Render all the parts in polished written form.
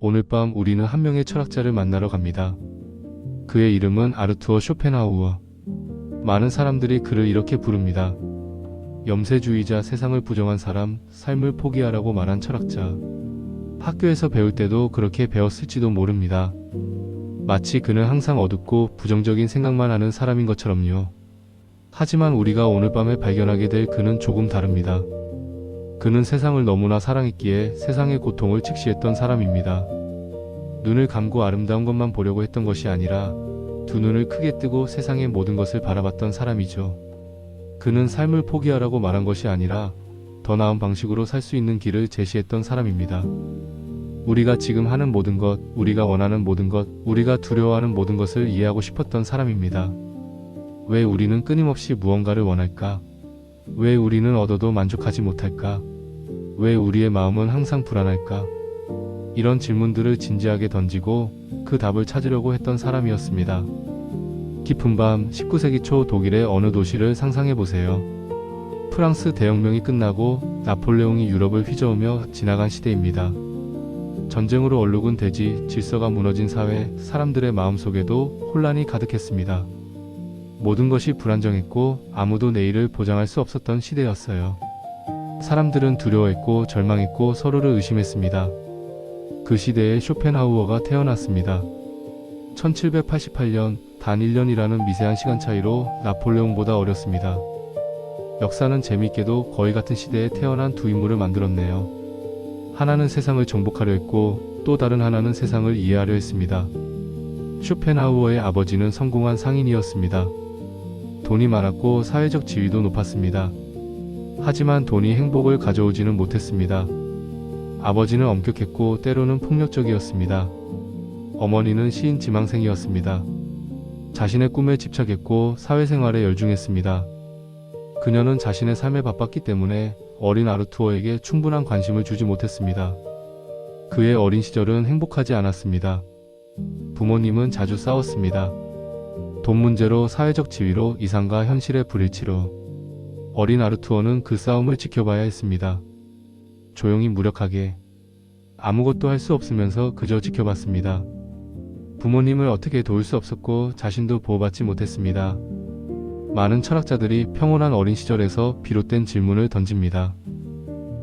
오늘 밤 우리는 한 명의 철학자를 만나러 갑니다. 그의 이름은 아르투어 쇼펜하우어. 많은 사람들이 그를 이렇게 부릅니다. 염세주의자, 세상을 부정한 사람, 삶을 포기하라고 말한 철학자. 학교에서 배울 때도 그렇게 배웠을지도 모릅니다. 마치 그는 항상 어둡고 부정적인 생각만 하는 사람인 것처럼요. 하지만 우리가 오늘 밤에 발견하게 될 그는 조금 다릅니다. 그는 세상을 너무나 사랑했기에 세상의 고통을 직시했던 사람입니다. 눈을 감고 아름다운 것만 보려고 했던 것이 아니라 두 눈을 크게 뜨고 세상의 모든 것을 바라봤던 사람이죠. 그는 삶을 포기하라고 말한 것이 아니라 더 나은 방식으로 살 수 있는 길을 제시했던 사람입니다. 우리가 지금 하는 모든 것, 우리가 원하는 모든 것, 우리가 두려워하는 모든 것을 이해하고 싶었던 사람입니다. 왜 우리는 끊임없이 무언가를 원할까? 왜 우리는 얻어도 만족하지 못할까? 왜 우리의 마음은 항상 불안할까? 이런 질문들을 진지하게 던지고 그 답을 찾으려고 했던 사람이었습니다. 깊은 밤 19세기 초 독일의 어느 도시를 상상해보세요. 프랑스 대혁명이 끝나고 나폴레옹이 유럽을 휘저으며 지나간 시대입니다. 전쟁으로 얼룩은 대지, 질서가 무너진 사회, 사람들의 마음속에도 혼란이 가득했습니다. 모든 것이 불안정했고 아무도 내일을 보장할 수 없었던 시대였어요. 사람들은 두려워했고 절망했고 서로를 의심했습니다. 그 시대에 쇼펜하우어가 태어났습니다. 1788년, 단 1년이라는 미세한 시간 차이로 나폴레옹보다 어렸습니다. 역사는 재미있게도 거의 같은 시대에 태어난 두 인물을 만들었네요. 하나는 세상을 정복하려 했고 또 다른 하나는 세상을 이해하려 했습니다. 쇼펜하우어의 아버지는 성공한 상인이었습니다. 돈이 많았고 사회적 지위도 높았습니다. 하지만 돈이 행복을 가져오지는 못했습니다. 아버지는 엄격했고 때로는 폭력적이었습니다. 어머니는 시인 지망생이었습니다. 자신의 꿈에 집착했고 사회생활에 열중했습니다. 그녀는 자신의 삶에 바빴기 때문에 어린 아르투어에게 충분한 관심을 주지 못했습니다. 그의 어린 시절은 행복하지 않았습니다. 부모님은 자주 싸웠습니다. 돈 문제로, 사회적 지위로, 이상과 현실의 불일치로. 어린 아르투어는 그 싸움을 지켜봐야 했습니다. 조용히 무력하게 아무것도 할 수 없으면서 그저 지켜봤습니다. 부모님을 어떻게 도울 수 없었고 자신도 보호받지 못했습니다. 많은 철학자들이 평온한 어린 시절에서 비롯된 질문을 던집니다.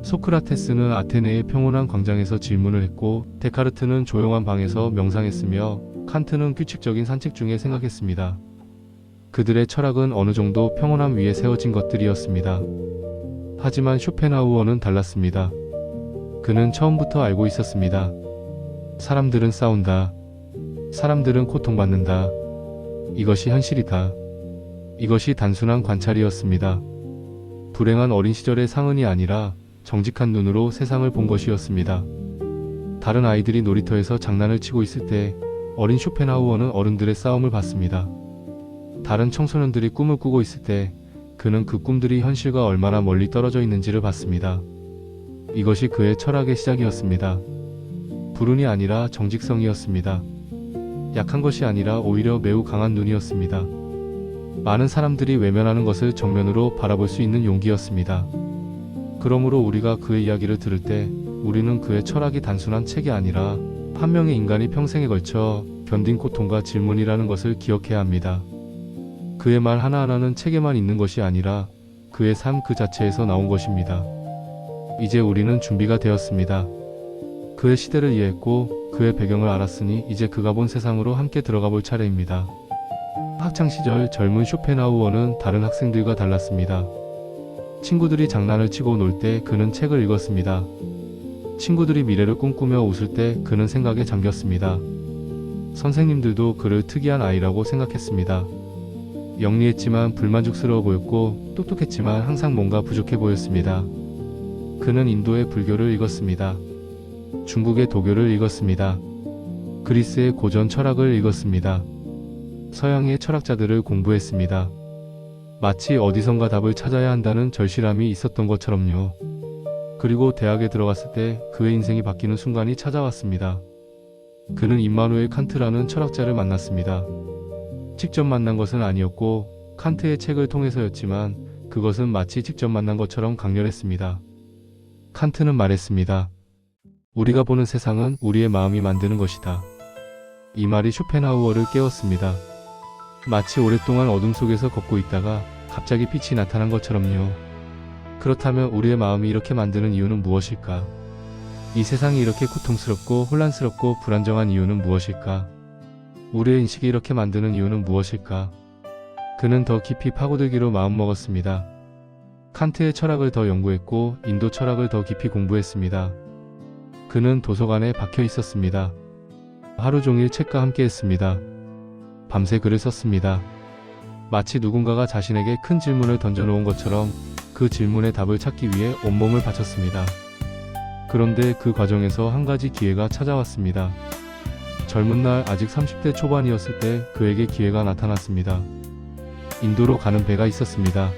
소크라테스는 아테네의 평온한 광장에서 질문을 했고 데카르트는 조용한 방에서 명상했으며 칸트는 규칙적인 산책 중에 생각했습니다. 그들의 철학은 어느 정도 평온함 위에 세워진 것들이었습니다. 하지만 쇼펜하우어는 달랐습니다. 그는 처음부터 알고 있었습니다. 사람들은 싸운다. 사람들은 고통받는다. 이것이 현실이다. 이것이 단순한 관찰이었습니다. 불행한 어린 시절의 상흔이 아니라 정직한 눈으로 세상을 본 것이었습니다. 다른 아이들이 놀이터에서 장난을 치고 있을 때 어린 쇼펜하우어는 어른들의 싸움을 봤습니다. 다른 청소년들이 꿈을 꾸고 있을 때 그는 그 꿈들이 현실과 얼마나 멀리 떨어져 있는지를 봤습니다. 이것이 그의 철학의 시작이었습니다. 불운이 아니라 정직성이었습니다. 약한 것이 아니라 오히려 매우 강한 눈이었습니다. 많은 사람들이 외면하는 것을 정면으로 바라볼 수 있는 용기였습니다. 그러므로 우리가 그의 이야기를 들을 때 우리는 그의 철학이 단순한 책이 아니라 한 명의 인간이 평생에 걸쳐 견딘 고통과 질문이라는 것을 기억해야 합니다. 그의 말 하나하나는 책에만 있는 것이 아니라 그의 삶 그 자체에서 나온 것입니다. 이제 우리는 준비가 되었습니다. 그의 시대를 이해했고 그의 배경을 알았으니 이제 그가 본 세상으로 함께 들어가 볼 차례입니다. 학창시절 젊은 쇼펜하우어는 다른 학생들과 달랐습니다. 친구들이 장난을 치고 놀 때 그는 책을 읽었습니다. 친구들이 미래를 꿈꾸며 웃을 때 그는 생각에 잠겼습니다. 선생님들도 그를 특이한 아이라고 생각했습니다. 영리했지만 불만족스러워 보였고 똑똑했지만 항상 뭔가 부족해 보였습니다. 그는 인도의 불교를 읽었습니다. 중국의 도교를 읽었습니다. 그리스의 고전 철학을 읽었습니다. 서양의 철학자들을 공부했습니다. 마치 어디선가 답을 찾아야 한다는 절실함이 있었던 것처럼요. 그리고 대학에 들어갔을 때 그의 인생이 바뀌는 순간이 찾아왔습니다. 그는 임마누엘 칸트라는 철학자를 만났습니다. 직접 만난 것은 아니었고 칸트의 책을 통해서였지만 그것은 마치 직접 만난 것처럼 강렬했습니다. 칸트는 말했습니다. 우리가 보는 세상은 우리의 마음이 만드는 것이다. 이 말이 쇼펜하우어를 깨웠습니다. 마치 오랫동안 어둠 속에서 걷고 있다가 갑자기 빛이 나타난 것처럼요. 그렇다면 우리의 마음이 이렇게 만드는 이유는 무엇일까? 이 세상이 이렇게 고통스럽고 혼란스럽고 불안정한 이유는 무엇일까? 우리의 인식이 이렇게 만드는 이유는 무엇일까? 그는 더 깊이 파고들기로 마음먹었습니다. 칸트의 철학을 더 연구했고 인도 철학을 더 깊이 공부했습니다. 그는 도서관에 박혀 있었습니다. 하루 종일 책과 함께 했습니다. 밤새 글을 썼습니다. 마치 누군가가 자신에게 큰 질문을 던져놓은 것처럼 그 질문의 답을 찾기 위해 온몸을 바쳤습니다. 그런데 그 과정에서 한 가지 기회가 찾아왔습니다. 젊은 날 아직 30대 초반이었을 때 그에게 기회가 나타났습니다. 인도로 가는 배가 있었습니다.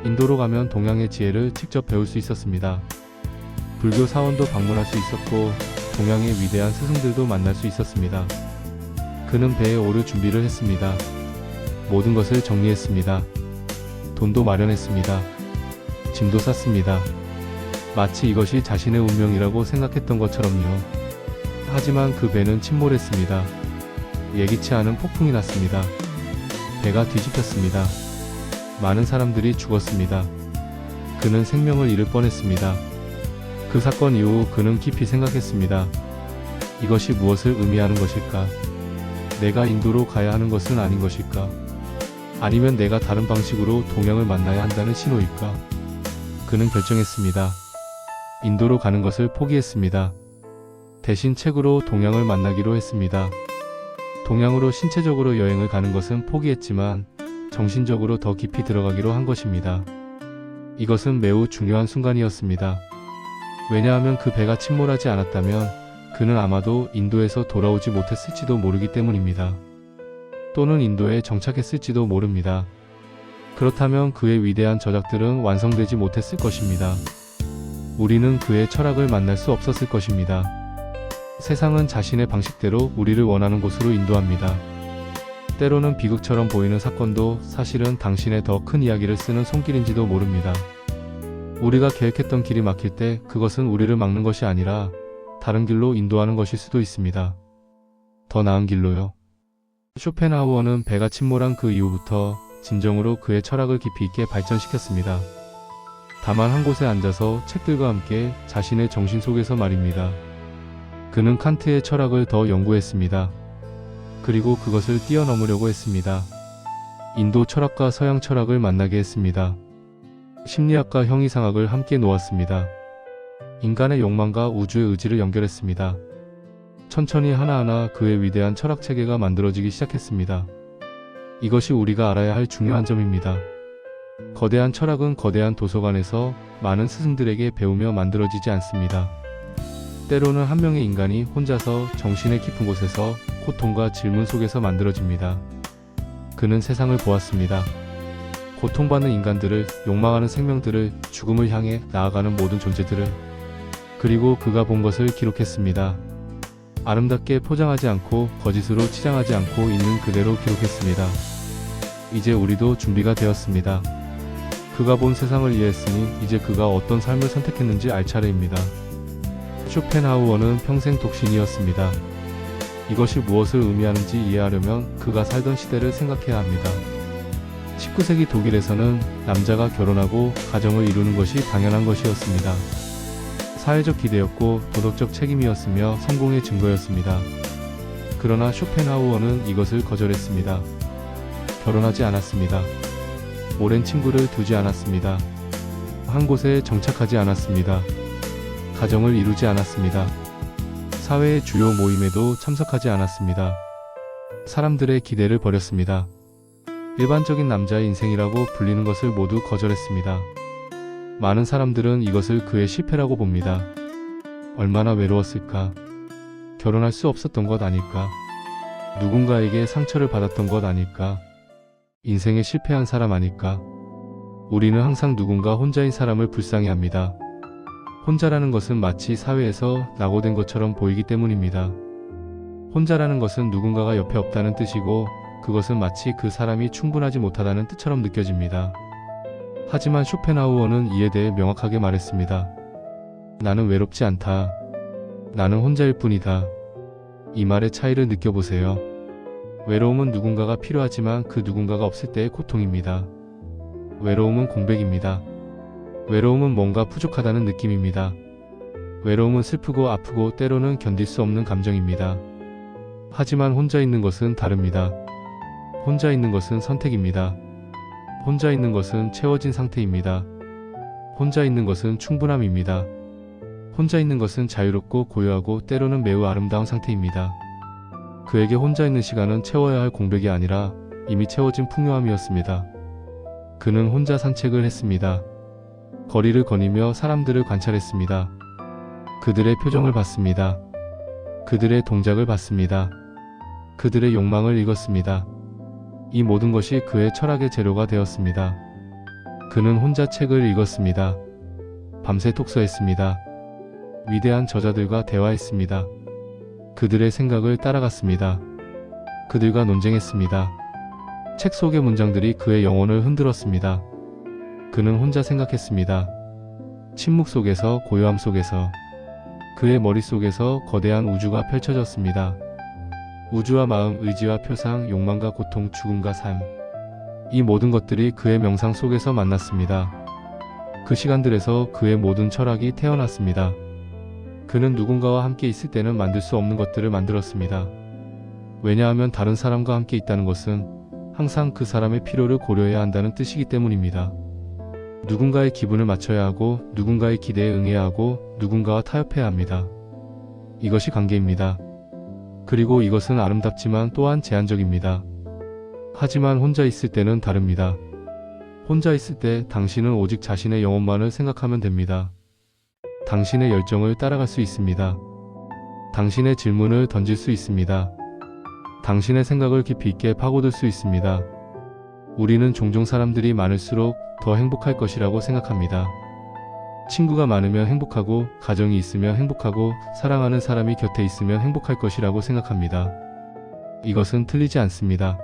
인도로 가면 동양의 지혜를 직접 배울 수 있었습니다. 불교 사원도 방문할 수 있었고 동양의 위대한 스승들도 만날 수 있었습니다. 그는 배에 오를 준비를 했습니다. 모든 것을 정리했습니다. 돈도 마련했습니다. 짐도 쌌습니다. 마치 이것이 자신의 운명이라고 생각했던 것처럼요. 하지만 그 배는 침몰했습니다. 예기치 않은 폭풍이 났습니다. 배가 뒤집혔습니다. 많은 사람들이 죽었습니다. 그는 생명을 잃을 뻔했습니다. 그 사건 이후 그는 깊이 생각했습니다. 이것이 무엇을 의미하는 것일까? 내가 인도로 가야 하는 것은 아닌 것일까? 아니면 내가 다른 방식으로 동양을 만나야 한다는 신호일까? 그는 결정했습니다. 인도로 가는 것을 포기했습니다. 대신 책으로 동양을 만나기로 했습니다. 동양으로 신체적으로 여행을 가는 것은 포기했지만 정신적으로 더 깊이 들어가기로 한 것입니다. 이것은 매우 중요한 순간이었습니다. 왜냐하면 그 배가 침몰하지 않았다면 그는 아마도 인도에서 돌아오지 못했을지도 모르기 때문입니다. 또는 인도에 정착했을지도 모릅니다. 그렇다면 그의 위대한 저작들은 완성되지 못했을 것입니다. 우리는 그의 철학을 만날 수 없었을 것입니다. 세상은 자신의 방식대로 우리를 원하는 곳으로 인도합니다. 때로는 비극처럼 보이는 사건도 사실은 당신의 더 큰 이야기를 쓰는 손길인지도 모릅니다. 우리가 계획했던 길이 막힐 때 그것은 우리를 막는 것이 아니라 다른 길로 인도하는 것일 수도 있습니다. 더 나은 길로요. 쇼펜하우어는 배가 침몰한 그 이후부터 진정으로 그의 철학을 깊이 있게 발전시켰습니다. 다만 한 곳에 앉아서 책들과 함께 자신의 정신 속에서 말입니다. 그는 칸트의 철학을 더 연구했습니다. 그리고 그것을 뛰어넘으려고 했습니다. 인도 철학과 서양 철학을 만나게 했습니다. 심리학과 형이상학을 함께 놓았습니다. 인간의 욕망과 우주의 의지를 연결했습니다. 천천히 하나하나 그의 위대한 철학 체계가 만들어지기 시작했습니다. 이것이 우리가 알아야 할 중요한 점입니다. 거대한 철학은 거대한 도서관에서 많은 스승들에게 배우며 만들어지지 않습니다. 때로는 한 명의 인간이 혼자서 정신의 깊은 곳에서 고통과 질문 속에서 만들어집니다. 그는 세상을 보았습니다. 고통받는 인간들을, 욕망하는 생명들을, 죽음을 향해 나아가는 모든 존재들을. 그리고 그가 본 것을 기록했습니다. 아름답게 포장하지 않고 거짓으로 치장하지 않고 있는 그대로 기록했습니다. 이제 우리도 준비가 되었습니다. 그가 본 세상을 이해했으니 이제 그가 어떤 삶을 선택했는지 알 차례입니다. 쇼펜하우어는 평생 독신이었습니다. 이것이 무엇을 의미하는지 이해하려면 그가 살던 시대를 생각해야 합니다. 19세기 독일에서는 남자가 결혼하고 가정을 이루는 것이 당연한 것이었습니다. 사회적 기대였고 도덕적 책임이었으며 성공의 증거였습니다. 그러나 쇼펜하우어는 이것을 거절했습니다. 결혼하지 않았습니다. 오랜 친구를 두지 않았습니다. 한 곳에 정착하지 않았습니다. 가정을 이루지 않았습니다. 사회의 주요 모임에도 참석하지 않았습니다. 사람들의 기대를 버렸습니다. 일반적인 남자의 인생이라고 불리는 것을 모두 거절했습니다. 많은 사람들은 이것을 그의 실패라고 봅니다. 얼마나 외로웠을까? 결혼할 수 없었던 것 아닐까? 누군가에게 상처를 받았던 것 아닐까? 인생에 실패한 사람 아닐까? 우리는 항상 누군가 혼자인 사람을 불쌍해합니다. 혼자라는 것은 마치 사회에서 낙오된 것처럼 보이기 때문입니다. 혼자라는 것은 누군가가 옆에 없다는 뜻이고 그것은 마치 그 사람이 충분하지 못하다는 뜻처럼 느껴집니다. 하지만 쇼펜하우어는 이에 대해 명확하게 말했습니다. 나는 외롭지 않다. 나는 혼자일 뿐이다. 이 말의 차이를 느껴보세요. 외로움은 누군가가 필요하지만 그 누군가가 없을 때의 고통입니다. 외로움은 공백입니다. 외로움은 뭔가 부족하다는 느낌입니다. 외로움은 슬프고 아프고 때로는 견딜 수 없는 감정입니다. 하지만 혼자 있는 것은 다릅니다. 혼자 있는 것은 선택입니다. 혼자 있는 것은 채워진 상태입니다. 혼자 있는 것은 충분함입니다. 혼자 있는 것은 자유롭고 고요하고 때로는 매우 아름다운 상태입니다. 그에게 혼자 있는 시간은 채워야 할 공백이 아니라 이미 채워진 풍요함이었습니다. 그는 혼자 산책을 했습니다. 거리를 거니며 사람들을 관찰했습니다. 그들의 표정을 봤습니다. 그들의 동작을 봤습니다. 그들의 욕망을 읽었습니다. 이 모든 것이 그의 철학의 재료가 되었습니다. 그는 혼자 책을 읽었습니다. 밤새 독서했습니다. 위대한 저자들과 대화했습니다. 그들의 생각을 따라갔습니다. 그들과 논쟁했습니다. 책 속의 문장들이 그의 영혼을 흔들었습니다. 그는 혼자 생각했습니다. 침묵 속에서, 고요함 속에서, 그의 머릿속에서 거대한 우주가 펼쳐졌습니다. 우주와 마음, 의지와 표상, 욕망과 고통, 죽음과 삶. 이 모든 것들이 그의 명상 속에서 만났습니다. 그 시간들에서 그의 모든 철학이 태어났습니다. 그는 누군가와 함께 있을 때는 만들 수 없는 것들을 만들었습니다. 왜냐하면 다른 사람과 함께 있다는 것은 항상 그 사람의 필요를 고려해야 한다는 뜻이기 때문입니다. 누군가의 기분을 맞춰야 하고, 누군가의 기대에 응해야 하고, 누군가와 타협해야 합니다. 이것이 관계입니다. 그리고 이것은 아름답지만 또한 제한적입니다. 하지만 혼자 있을 때는 다릅니다. 혼자 있을 때 당신은 오직 자신의 영혼만을 생각하면 됩니다. 당신의 열정을 따라갈 수 있습니다. 당신의 질문을 던질 수 있습니다. 당신의 생각을 깊이 있게 파고들 수 있습니다. 우리는 종종 사람들이 많을수록 더 행복할 것이라고 생각합니다. 친구가 많으면 행복하고, 가정이 있으면 행복하고, 사랑하는 사람이 곁에 있으면 행복할 것이라고 생각합니다. 이것은 틀리지 않습니다.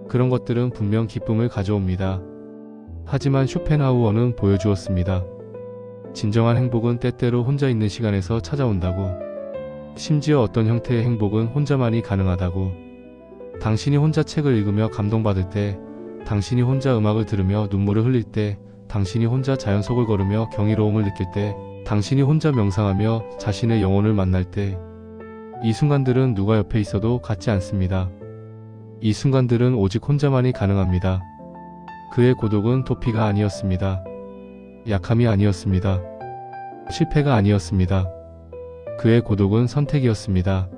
그런 것들은 분명 기쁨을 가져옵니다. 하지만 쇼펜하우어는 보여주었습니다. 진정한 행복은 때때로 혼자 있는 시간에서 찾아온다고. 심지어 어떤 형태의 행복은 혼자만이 가능하다고. 당신이 혼자 책을 읽으며 감동받을 때, 당신이 혼자 음악을 들으며 눈물을 흘릴 때, 당신이 혼자 자연 속을 걸으며 경이로움을 느낄 때, 당신이 혼자 명상하며 자신의 영혼을 만날 때, 이 순간들은 누가 옆에 있어도 같지 않습니다. 이 순간들은 오직 혼자만이 가능합니다. 그의 고독은 도피가 아니었습니다. 약함이 아니었습니다. 실패가 아니었습니다. 그의 고독은 선택이었습니다.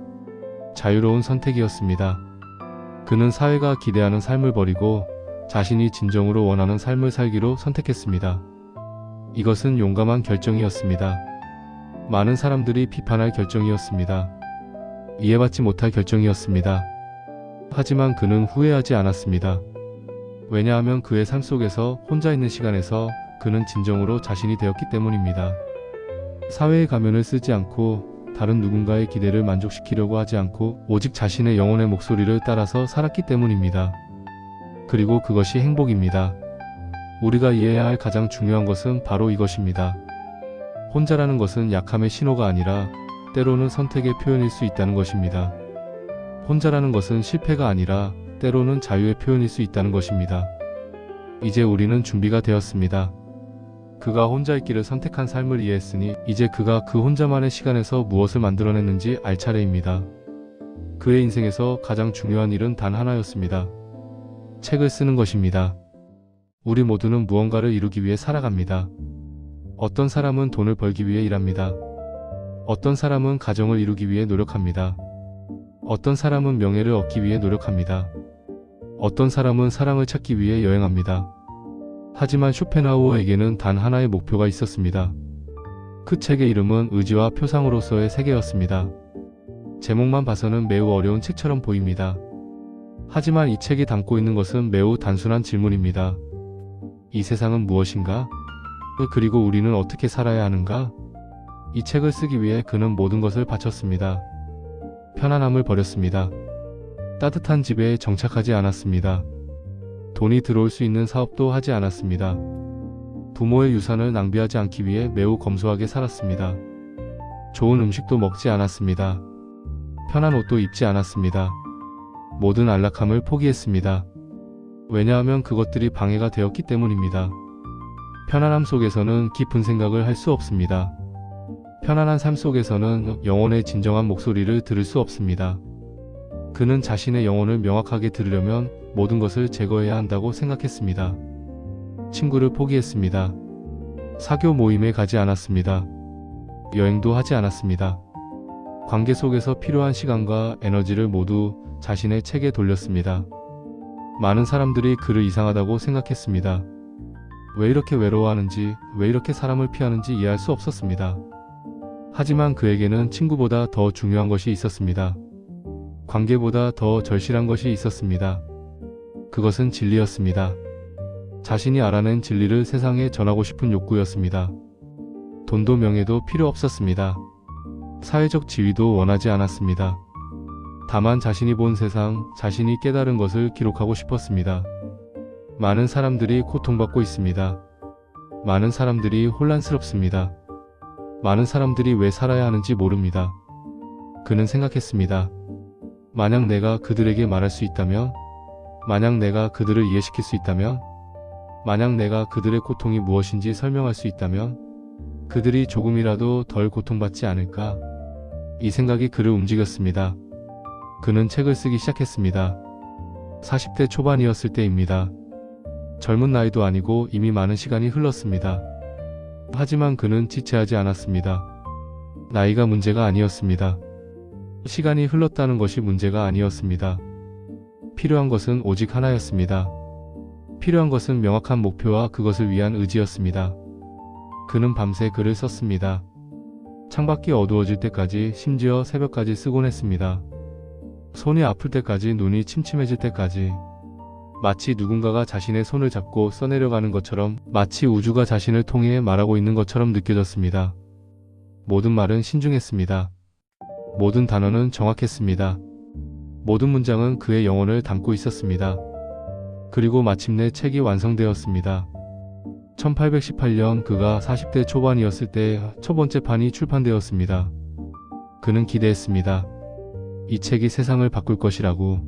자유로운 선택이었습니다. 그는 사회가 기대하는 삶을 버리고 자신이 진정으로 원하는 삶을 살기로 선택했습니다. 이것은 용감한 결정이었습니다. 많은 사람들이 비판할 결정이었습니다. 이해받지 못할 결정이었습니다. 하지만 그는 후회하지 않았습니다. 왜냐하면 그의 삶 속에서 혼자 있는 시간에서 그는 진정으로 자신이 되었기 때문입니다. 사회의 가면을 쓰지 않고 다른 누군가의 기대를 만족시키려고 하지 않고 오직 자신의 영혼의 목소리를 따라서 살았기 때문입니다. 그리고 그것이 행복입니다. 우리가 이해해야 할 가장 중요한 것은 바로 이것입니다. 혼자라는 것은 약함의 신호가 아니라 때로는 선택의 표현일 수 있다는 것입니다. 혼자라는 것은 실패가 아니라 때로는 자유의 표현일 수 있다는 것입니다. 이제 우리는 준비가 되었습니다. 그가 혼자 있기를 선택한 삶을 이해했으니 이제 그가 그 혼자만의 시간에서 무엇을 만들어냈는지 알 차례입니다. 그의 인생에서 가장 중요한 일은 단 하나였습니다. 책을 쓰는 것입니다. 우리 모두는 무언가를 이루기 위해 살아갑니다. 어떤 사람은 돈을 벌기 위해 일합니다. 어떤 사람은 가정을 이루기 위해 노력합니다. 어떤 사람은 명예를 얻기 위해 노력합니다. 어떤 사람은 사랑을 찾기 위해 여행합니다. 하지만 쇼펜하우어에게는 단 하나의 목표가 있었습니다. 그 책의 이름은 의지와 표상으로서의 세계였습니다. 제목만 봐서는 매우 어려운 책처럼 보입니다. 하지만 이 책이 담고 있는 것은 매우 단순한 질문입니다. 이 세상은 무엇인가? 그리고 우리는 어떻게 살아야 하는가? 이 책을 쓰기 위해 그는 모든 것을 바쳤습니다. 편안함을 버렸습니다. 따뜻한 집에 정착하지 않았습니다. 돈이 들어올 수 있는 사업도 하지 않았습니다. 부모의 유산을 낭비하지 않기 위해 매우 검소하게 살았습니다. 좋은 음식도 먹지 않았습니다. 편한 옷도 입지 않았습니다. 모든 안락함을 포기했습니다. 왜냐하면 그것들이 방해가 되었기 때문입니다. 편안함 속에서는 깊은 생각을 할 수 없습니다. 편안한 삶 속에서는 영혼의 진정한 목소리를 들을 수 없습니다. 그는 자신의 영혼을 명확하게 들으려면 모든 것을 제거해야 한다고 생각했습니다. 친구를 포기했습니다. 사교 모임에 가지 않았습니다. 여행도 하지 않았습니다. 관계 속에서 필요한 시간과 에너지를 모두 자신의 책에 돌렸습니다. 많은 사람들이 그를 이상하다고 생각했습니다. 왜 이렇게 외로워하는지, 왜 이렇게 사람을 피하는지 이해할 수 없었습니다. 하지만 그에게는 친구보다 더 중요한 것이 있었습니다. 관계보다 더 절실한 것이 있었습니다. 그것은 진리였습니다. 자신이 알아낸 진리를 세상에 전하고 싶은 욕구였습니다. 돈도 명예도 필요 없었습니다. 사회적 지위도 원하지 않았습니다. 다만 자신이 본 세상, 자신이 깨달은 것을 기록하고 싶었습니다. 많은 사람들이 고통받고 있습니다. 많은 사람들이 혼란스럽습니다. 많은 사람들이 왜 살아야 하는지 모릅니다. 그는 생각했습니다. 만약 내가 그들에게 말할 수 있다면, 만약 내가 그들을 이해시킬 수 있다면, 만약 내가 그들의 고통이 무엇인지 설명할 수 있다면 그들이 조금이라도 덜 고통받지 않을까? 이 생각이 그를 움직였습니다. 그는 책을 쓰기 시작했습니다. 40대 초반이었을 때입니다. 젊은 나이도 아니고 이미 많은 시간이 흘렀습니다. 하지만 그는 지체하지 않았습니다. 나이가 문제가 아니었습니다. 시간이 흘렀다는 것이 문제가 아니었습니다. 필요한 것은 오직 하나였습니다. 필요한 것은 명확한 목표와 그것을 위한 의지였습니다. 그는 밤새 글을 썼습니다. 창밖이 어두워질 때까지, 심지어 새벽까지 쓰곤 했습니다. 손이 아플 때까지, 눈이 침침해질 때까지. 마치 누군가가 자신의 손을 잡고 써내려가는 것처럼, 마치 우주가 자신을 통해 말하고 있는 것처럼 느껴졌습니다. 모든 말은 신중했습니다. 모든 단어는 정확했습니다. 모든 문장은 그의 영혼을 담고 있었습니다. 그리고 마침내 책이 완성되었습니다. 1818년 그가 40대 초반이었을 때 첫 번째 판이 출판되었습니다. 그는 기대했습니다. 이 책이 세상을 바꿀 것이라고,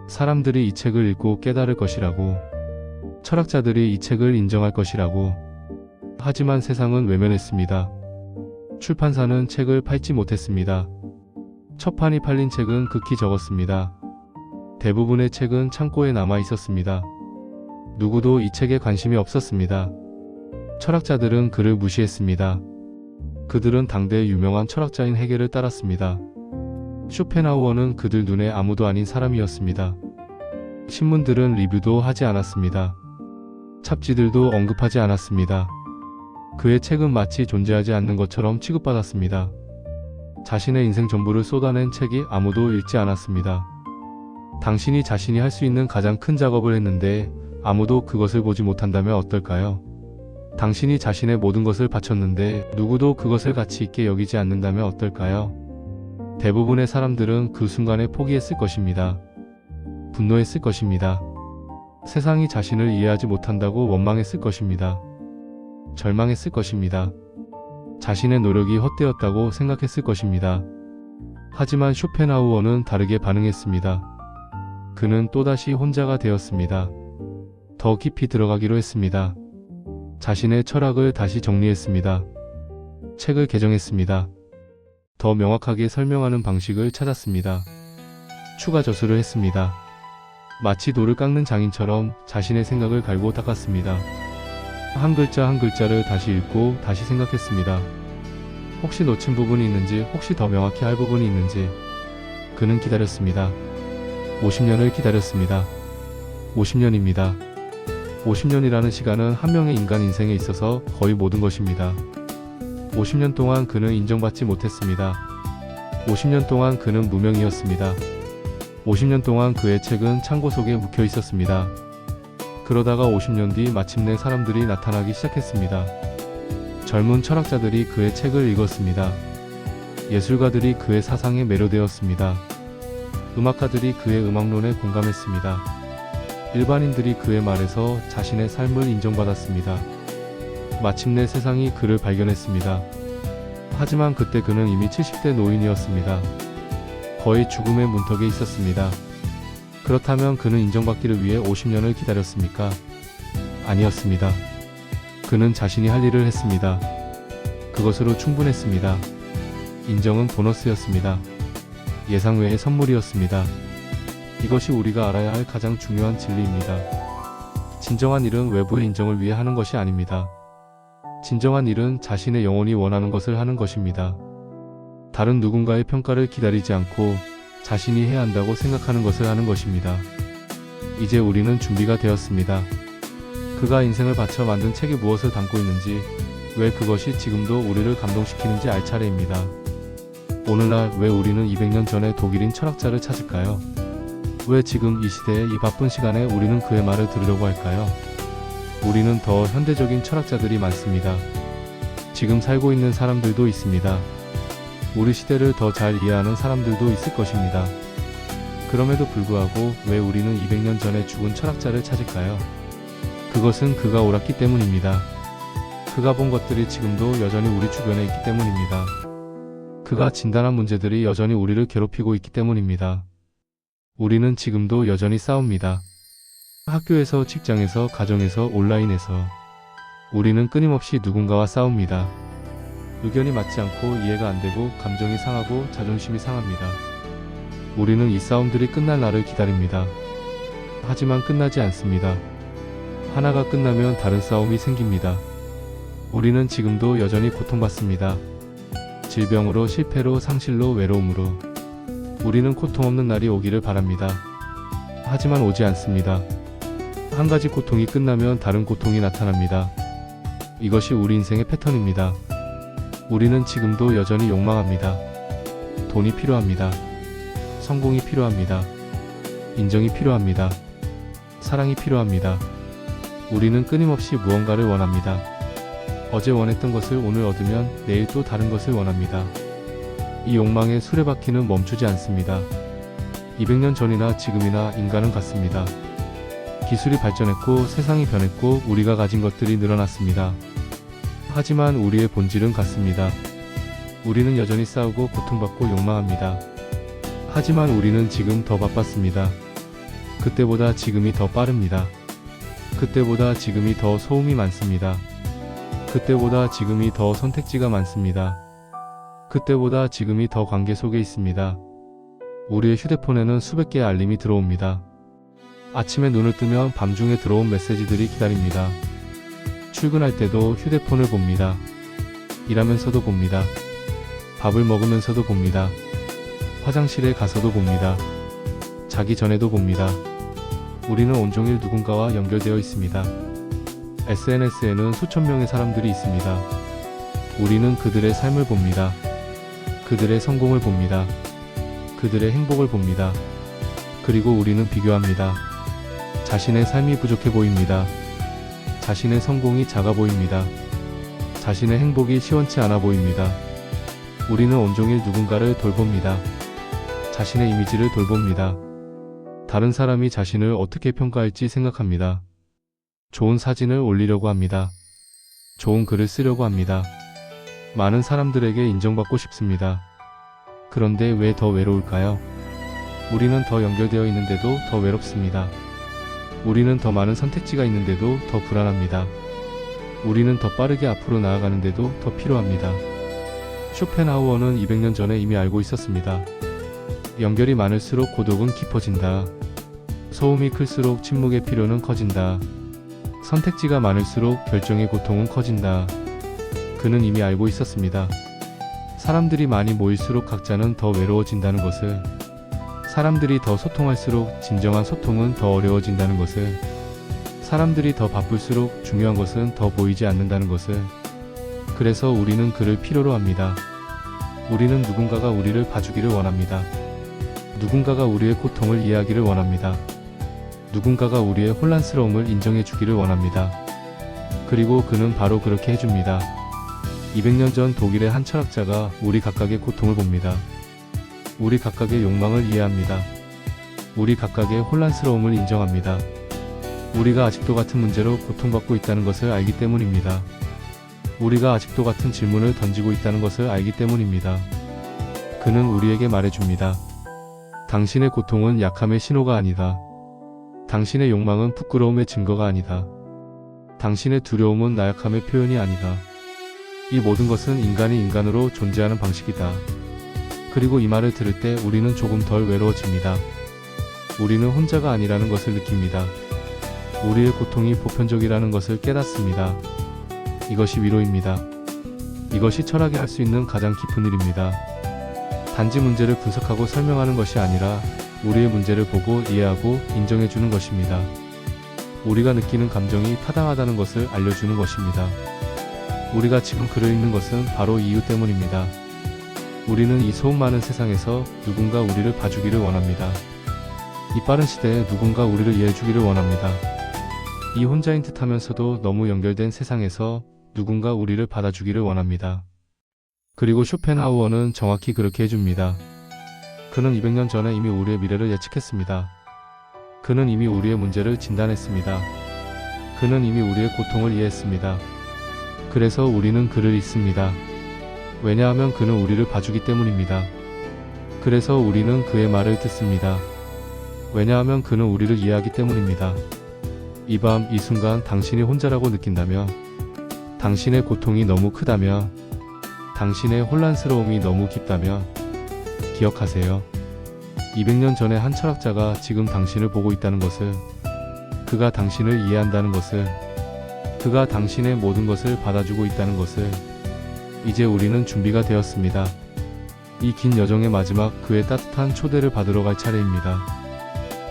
사람들이 이 책을 읽고 깨달을 것이라고, 철학자들이 이 책을 인정할 것이라고. 하지만 세상은 외면했습니다. 출판사는 책을 팔지 못했습니다. 첫 판이 팔린 책은 극히 적었습니다. 대부분의 책은 창고에 남아 있었습니다. 누구도 이 책에 관심이 없었습니다. 철학자들은 그를 무시했습니다. 그들은 당대의 유명한 철학자인 헤겔을 따랐습니다. 쇼펜하우어는 그들 눈에 아무도 아닌 사람이었습니다. 신문들은 리뷰도 하지 않았습니다. 잡지들도 언급하지 않았습니다. 그의 책은 마치 존재하지 않는 것처럼 취급받았습니다. 자신의 인생 전부를 쏟아낸 책이 아무도 읽지 않았습니다. 당신이 자신이 할 수 있는 가장 큰 작업을 했는데 아무도 그것을 보지 못한다면 어떨까요? 당신이 자신의 모든 것을 바쳤는데 누구도 그것을 가치 있게 여기지 않는다면 어떨까요? 대부분의 사람들은 그 순간에 포기했을 것입니다. 분노했을 것입니다. 세상이 자신을 이해하지 못한다고 원망했을 것입니다. 절망했을 것입니다. 자신의 노력이 헛되었다고 생각했을 것입니다. 하지만 쇼펜하우어는 다르게 반응했습니다. 그는 또다시 혼자가 되었습니다. 더 깊이 들어가기로 했습니다. 자신의 철학을 다시 정리했습니다. 책을 개정했습니다. 더 명확하게 설명하는 방식을 찾았습니다. 추가 저술을 했습니다. 마치 돌을 깎는 장인처럼 자신의 생각을 갈고 닦았습니다. 한 글자 한 글자를 다시 읽고 다시 생각했습니다. 혹시 놓친 부분이 있는지, 혹시 더 명확히 할 부분이 있는지. 그는 기다렸습니다. 50년을 기다렸습니다. 50년입니다. 50년이라는 시간은 한 명의 인간 인생에 있어서 거의 모든 것입니다. 50년 동안 그는 인정받지 못했습니다. 50년 동안 그는 무명이었습니다. 50년 동안 그의 책은 창고 속에 묵혀 있었습니다. 그러다가 50년 뒤 마침내 사람들이 나타나기 시작했습니다. 젊은 철학자들이 그의 책을 읽었습니다. 예술가들이 그의 사상에 매료되었습니다. 음악가들이 그의 음악론에 공감했습니다. 일반인들이 그의 말에서 자신의 삶을 인정받았습니다. 마침내 세상이 그를 발견했습니다. 하지만 그때 그는 이미 70대 노인이었습니다. 거의 죽음의 문턱에 있었습니다. 그렇다면 그는 인정받기를 위해 50년을 기다렸습니까? 아니었습니다. 그는 자신이 할 일을 했습니다. 그것으로 충분했습니다. 인정은 보너스였습니다. 예상 외의 선물이었습니다. 이것이 우리가 알아야 할 가장 중요한 진리입니다. 진정한 일은 외부의 인정을 위해 하는 것이 아닙니다. 진정한 일은 자신의 영혼이 원하는 것을 하는 것입니다. 다른 누군가의 평가를 기다리지 않고 자신이 해야 한다고 생각하는 것을 하는 것입니다. 이제 우리는 준비가 되었습니다. 그가 인생을 바쳐 만든 책에 무엇을 담고 있는지, 왜 그것이 지금도 우리를 감동시키는지 알 차례입니다. 오늘날 왜 우리는 200년 전의 독일인 철학자를 찾을까요? 왜 지금 이 시대의 이 바쁜 시간에 우리는 그의 말을 들으려고 할까요? 우리는 더 현대적인 철학자들이 많습니다. 지금 살고 있는 사람들도 있습니다. 우리 시대를 더 잘 이해하는 사람들도 있을 것입니다. 그럼에도 불구하고 왜 우리는 200년 전에 죽은 철학자를 찾을까요? 그것은 그가 옳았기 때문입니다. 그가 본 것들이 지금도 여전히 우리 주변에 있기 때문입니다. 그가 진단한 문제들이 여전히 우리를 괴롭히고 있기 때문입니다. 우리는 지금도 여전히 싸웁니다. 학교에서, 직장에서, 가정에서, 온라인에서. 우리는 끊임없이 누군가와 싸웁니다. 의견이 맞지 않고 이해가 안 되고 감정이 상하고 자존심이 상합니다. 우리는 이 싸움들이 끝날 날을 기다립니다. 하지만 끝나지 않습니다. 하나가 끝나면 다른 싸움이 생깁니다. 우리는 지금도 여전히 고통받습니다. 질병으로, 실패로, 상실로, 외로움으로. 우리는 고통 없는 날이 오기를 바랍니다. 하지만 오지 않습니다. 한 가지 고통이 끝나면 다른 고통이 나타납니다. 이것이 우리 인생의 패턴입니다. 우리는 지금도 여전히 욕망합니다. 돈이 필요합니다. 성공이 필요합니다. 인정이 필요합니다. 사랑이 필요합니다. 우리는 끊임없이 무언가를 원합니다. 어제 원했던 것을 오늘 얻으면 내일 또 다른 것을 원합니다. 이 욕망의 수레바퀴는 멈추지 않습니다. 200년 전이나 지금이나 인간은 같습니다. 기술이 발전했고 세상이 변했고 우리가 가진 것들이 늘어났습니다. 하지만 우리의 본질은 같습니다. 우리는 여전히 싸우고 고통받고 욕망합니다. 하지만 우리는 지금 더 바빴습니다. 그때보다 지금이 더 빠릅니다. 그때보다 지금이 더 소음이 많습니다. 그때보다 지금이 더 선택지가 많습니다. 그때보다 지금이 더 관계 속에 있습니다. 우리의 휴대폰에는 수백 개의 알림이 들어옵니다. 아침에 눈을 뜨면 밤중에 들어온 메시지들이 기다립니다. 출근할 때도 휴대폰을 봅니다. 일하면서도 봅니다. 밥을 먹으면서도 봅니다. 화장실에 가서도 봅니다. 자기 전에도 봅니다. 우리는 온종일 누군가와 연결되어 있습니다. SNS에는 수천 명의 사람들이 있습니다. 우리는 그들의 삶을 봅니다. 그들의 성공을 봅니다. 그들의 행복을 봅니다. 그리고 우리는 비교합니다. 자신의 삶이 부족해 보입니다. 자신의 성공이 작아 보입니다. 자신의 행복이 시원치 않아 보입니다. 우리는 온종일 누군가를 돌봅니다. 자신의 이미지를 돌봅니다. 다른 사람이 자신을 어떻게 평가할지 생각합니다. 좋은 사진을 올리려고 합니다. 좋은 글을 쓰려고 합니다. 많은 사람들에게 인정받고 싶습니다. 그런데 왜 더 외로울까요? 우리는 더 연결되어 있는데도 더 외롭습니다. 우리는 더 많은 선택지가 있는데도 더 불안합니다. 우리는 더 빠르게 앞으로 나아가는데도 더 필요합니다. 쇼펜하우어는 200년 전에 이미 알고 있었습니다. 연결이 많을수록 고독은 깊어진다. 소음이 클수록 침묵의 필요는 커진다. 선택지가 많을수록 결정의 고통은 커진다. 그는 이미 알고 있었습니다. 사람들이 많이 모일수록 각자는 더 외로워진다는 것을, 사람들이 더 소통할수록 진정한 소통은 더 어려워진다는 것을, 사람들이 더 바쁠수록 중요한 것은 더 보이지 않는다는 것을. 그래서 우리는 그를 필요로 합니다. 우리는 누군가가 우리를 봐주기를 원합니다. 누군가가 우리의 고통을 이해하기를 원합니다. 누군가가 우리의 혼란스러움을 인정해 주기를 원합니다. 그리고 그는 바로 그렇게 해줍니다. 200년 전 독일의 한 철학자가 우리 각각의 고통을 봅니다. 우리 각각의 욕망을 이해합니다. 우리 각각의 혼란스러움을 인정합니다. 우리가 아직도 같은 문제로 고통받고 있다는 것을 알기 때문입니다. 우리가 아직도 같은 질문을 던지고 있다는 것을 알기 때문입니다. 그는 우리에게 말해줍니다. 당신의 고통은 약함의 신호가 아니다. 당신의 욕망은 부끄러움의 증거가 아니다. 당신의 두려움은 나약함의 표현이 아니다. 이 모든 것은 인간이 인간으로 존재하는 방식이다. 그리고 이 말을 들을 때 우리는 조금 덜 외로워집니다. 우리는 혼자가 아니라는 것을 느낍니다. 우리의 고통이 보편적이라는 것을 깨닫습니다. 이것이 위로입니다. 이것이 철학이 할 수 있는 가장 깊은 일입니다. 단지 문제를 분석하고 설명하는 것이 아니라 우리의 문제를 보고 이해하고 인정해주는 것입니다. 우리가 느끼는 감정이 타당하다는 것을 알려주는 것입니다. 우리가 지금 글을 읽는 것은 바로 이 이유 때문입니다. 우리는 이 소음 많은 세상에서 누군가 우리를 봐주기를 원합니다. 이 빠른 시대에 누군가 우리를 이해해주기를 원합니다. 이 혼자인 듯하면서도 너무 연결된 세상에서 누군가 우리를 받아주기를 원합니다. 그리고 쇼펜하우어는 정확히 그렇게 해줍니다. 그는 200년 전에 이미 우리의 미래를 예측했습니다. 그는 이미 우리의 문제를 진단했습니다. 그는 이미 우리의 고통을 이해했습니다. 그래서 우리는 그를 읽습니다. 왜냐하면 그는 우리를 봐주기 때문입니다. 그래서 우리는 그의 말을 듣습니다. 왜냐하면 그는 우리를 이해하기 때문입니다. 이 밤, 이 순간 당신이 혼자라고 느낀다면, 당신의 고통이 너무 크다면, 당신의 혼란스러움이 너무 깊다면 기억하세요. 200년 전에 한 철학자가 지금 당신을 보고 있다는 것을, 그가 당신을 이해한다는 것을, 그가 당신의 모든 것을 받아주고 있다는 것을, 이제 우리는 준비가 되었습니다. 이 긴 여정의 마지막, 그의 따뜻한 초대를 받으러 갈 차례입니다.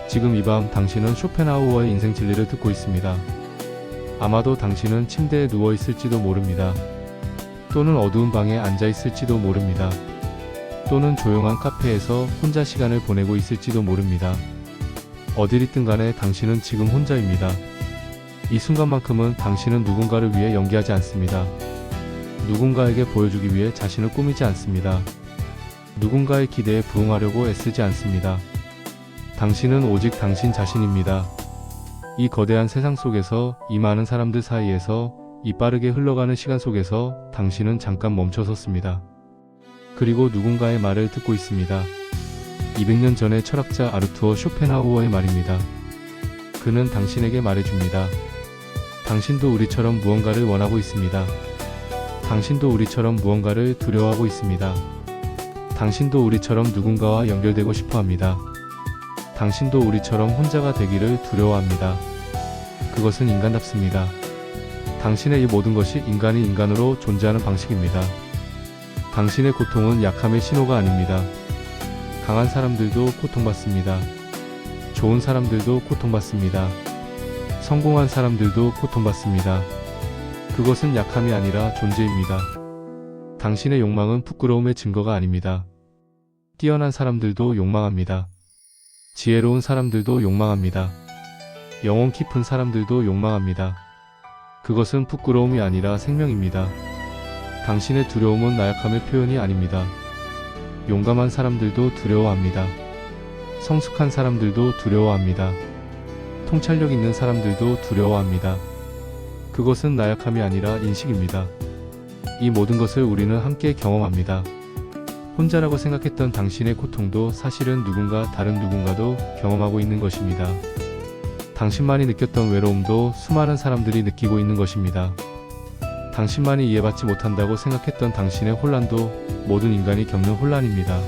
지금 이 밤 당신은 쇼펜하우어의 인생 진리를 듣고 있습니다. 아마도 당신은 침대에 누워 있을지도 모릅니다. 또는 어두운 방에 앉아 있을지도 모릅니다. 또는 조용한 카페에서 혼자 시간을 보내고 있을지도 모릅니다. 어딜 있든 간에 당신은 지금 혼자입니다. 이 순간만큼은 당신은 누군가를 위해 연기하지 않습니다. 누군가에게 보여주기 위해 자신을 꾸미지 않습니다. 누군가의 기대에 부응하려고 애쓰지 않습니다. 당신은 오직 당신 자신입니다. 이 거대한 세상 속에서, 이 많은 사람들 사이에서, 이 빠르게 흘러가는 시간 속에서 당신은 잠깐 멈춰섰습니다. 그리고 누군가의 말을 듣고 있습니다. 200년 전의 철학자 아르투어 쇼펜하우어의 말입니다. 그는 당신에게 말해줍니다. 당신도 우리처럼 무언가를 원하고 있습니다. 당신도 우리처럼 무언가를 두려워하고 있습니다. 당신도 우리처럼 누군가와 연결되고 싶어 합니다. 당신도 우리처럼 혼자가 되기를 두려워합니다. 그것은 인간답습니다. 당신의 이 모든 것이 인간이 인간으로 존재하는 방식입니다. 당신의 고통은 약함의 신호가 아닙니다. 강한 사람들도 고통받습니다. 좋은 사람들도 고통받습니다. 성공한 사람들도 고통받습니다. 그것은 약함이 아니라 존재입니다. 당신의 욕망은 부끄러움의 증거가 아닙니다. 뛰어난 사람들도 욕망합니다. 지혜로운 사람들도 욕망합니다. 영혼 깊은 사람들도 욕망합니다. 그것은 부끄러움이 아니라 생명입니다. 당신의 두려움은 나약함의 표현이 아닙니다. 용감한 사람들도 두려워합니다. 성숙한 사람들도 두려워합니다. 통찰력 있는 사람들도 두려워합니다. 그것은 나약함이 아니라 인식입니다. 이 모든 것을 우리는 함께 경험합니다. 혼자라고 생각했던 당신의 고통도 사실은 다른 누군가도 경험하고 있는 것입니다. 당신만이 느꼈던 외로움도 수많은 사람들이 느끼고 있는 것입니다. 당신만이 이해받지 못한다고 생각했던 당신의 혼란도 모든 인간이 겪는 혼란입니다.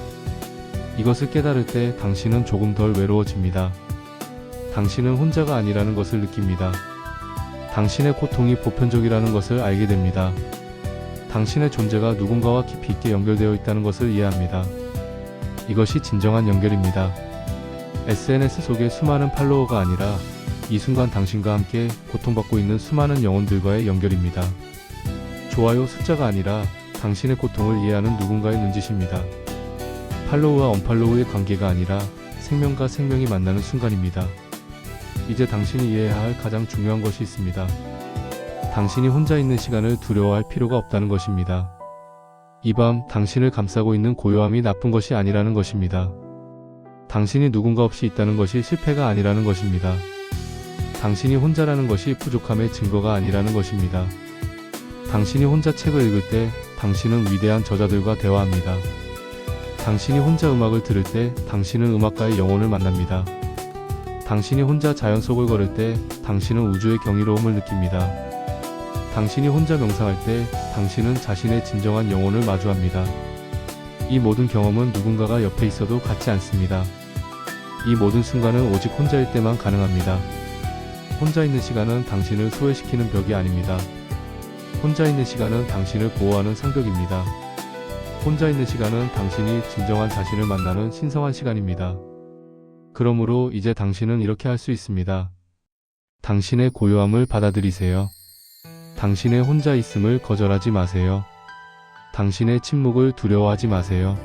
이것을 깨달을 때 당신은 조금 덜 외로워집니다. 당신은 혼자가 아니라는 것을 느낍니다. 당신의 고통이 보편적이라는 것을 알게 됩니다. 당신의 존재가 누군가와 깊이 있게 연결되어 있다는 것을 이해합니다. 이것이 진정한 연결입니다. SNS 속의 수많은 팔로워가 아니라 이 순간 당신과 함께 고통받고 있는 수많은 영혼들과의 연결입니다. 좋아요 숫자가 아니라 당신의 고통을 이해하는 누군가의 눈짓입니다. 팔로우와 언팔로우의 관계가 아니라 생명과 생명이 만나는 순간입니다. 이제 당신이 이해해야 할 가장 중요한 것이 있습니다. 당신이 혼자 있는 시간을 두려워할 필요가 없다는 것입니다. 이 밤 당신을 감싸고 있는 고요함이 나쁜 것이 아니라는 것입니다. 당신이 누군가 없이 있다는 것이 실패가 아니라는 것입니다. 당신이 혼자라는 것이 부족함의 증거가 아니라는 것입니다. 당신이 혼자 책을 읽을 때 당신은 위대한 저자들과 대화합니다. 당신이 혼자 음악을 들을 때 당신은 음악가의 영혼을 만납니다. 당신이 혼자 자연 속을 걸을 때 당신은 우주의 경이로움을 느낍니다. 당신이 혼자 명상할 때 당신은 자신의 진정한 영혼을 마주합니다. 이 모든 경험은 누군가가 옆에 있어도 같지 않습니다. 이 모든 순간은 오직 혼자일 때만 가능합니다. 혼자 있는 시간은 당신을 소외시키는 벽이 아닙니다. 혼자 있는 시간은 당신을 보호하는 성벽입니다. 혼자 있는 시간은 당신이 진정한 자신을 만나는 신성한 시간입니다. 그러므로 이제 당신은 이렇게 할 수 있습니다. 당신의 고요함을 받아들이세요. 당신의 혼자 있음을 거절하지 마세요. 당신의 침묵을 두려워하지 마세요.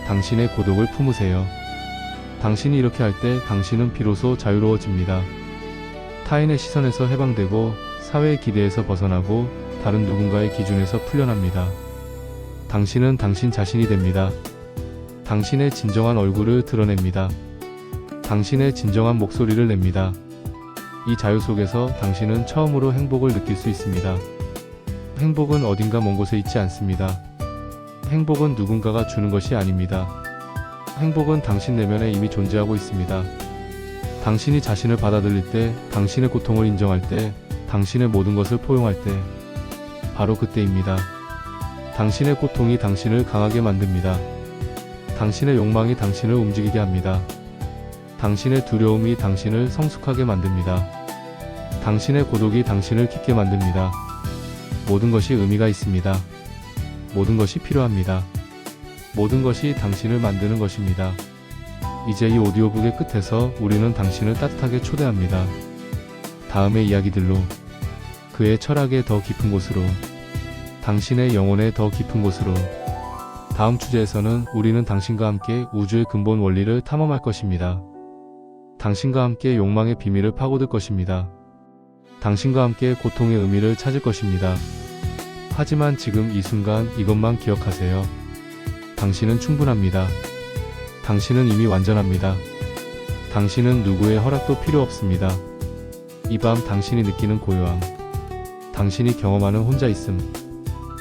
당신의 고독을 품으세요. 당신이 이렇게 할 때 당신은 비로소 자유로워집니다. 타인의 시선에서 해방되고 사회의 기대에서 벗어나고 다른 누군가의 기준에서 풀려납니다. 당신은 당신 자신이 됩니다. 당신의 진정한 얼굴을 드러냅니다. 당신의 진정한 목소리를 냅니다. 이 자유 속에서 당신은 처음으로 행복을 느낄 수 있습니다. 행복은 어딘가 먼 곳에 있지 않습니다. 행복은 누군가가 주는 것이 아닙니다. 행복은 당신 내면에 이미 존재하고 있습니다. 당신이 자신을 받아들일 때, 당신의 고통을 인정할 때, 당신의 모든 것을 포용할 때, 바로 그때입니다. 당신의 고통이 당신을 강하게 만듭니다. 당신의 욕망이 당신을 움직이게 합니다. 당신의 두려움이 당신을 성숙하게 만듭니다. 당신의 고독이 당신을 깊게 만듭니다. 모든 것이 의미가 있습니다. 모든 것이 필요합니다. 모든 것이 당신을 만드는 것입니다. 이제 이 오디오북의 끝에서 우리는 당신을 따뜻하게 초대합니다. 다음의 이야기들로, 그의 철학의 더 깊은 곳으로, 당신의 영혼의 더 깊은 곳으로. 다음 주제에서는 우리는 당신과 함께 우주의 근본 원리를 탐험할 것입니다. 당신과 함께 욕망의 비밀을 파고들 것입니다. 당신과 함께 고통의 의미를 찾을 것입니다. 하지만 지금 이 순간 이것만 기억하세요. 당신은 충분합니다. 당신은 이미 완전합니다. 당신은 누구의 허락도 필요 없습니다. 이 밤 당신이 느끼는 고요함, 당신이 경험하는 혼자 있음,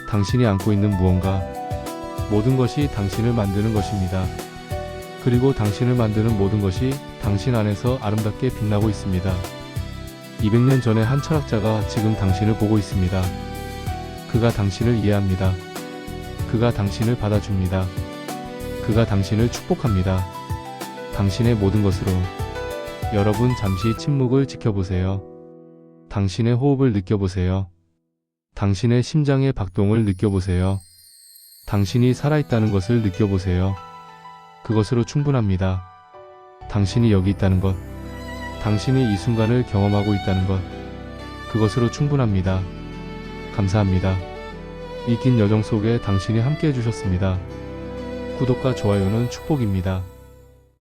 당신이 안고 있는 무언가, 모든 것이 당신을 만드는 것입니다. 그리고 당신을 만드는 모든 것이 당신 안에서 아름답게 빛나고 있습니다. 200년 전에 한 철학자가 지금 당신을 보고 있습니다. 그가 당신을 이해합니다. 그가 당신을 받아줍니다. 그가 당신을 축복합니다. 당신의 모든 것으로. 여러분 잠시 침묵을 지켜보세요. 당신의 호흡을 느껴보세요. 당신의 심장의 박동을 느껴보세요. 당신이 살아있다는 것을 느껴보세요. 그것으로 충분합니다. 당신이 여기 있다는 것, 당신이 이 순간을 경험하고 있다는 것, 그것으로 충분합니다. 감사합니다. 이 긴 여정 속에 당신이 함께 해주셨습니다. 구독과 좋아요는 축복입니다.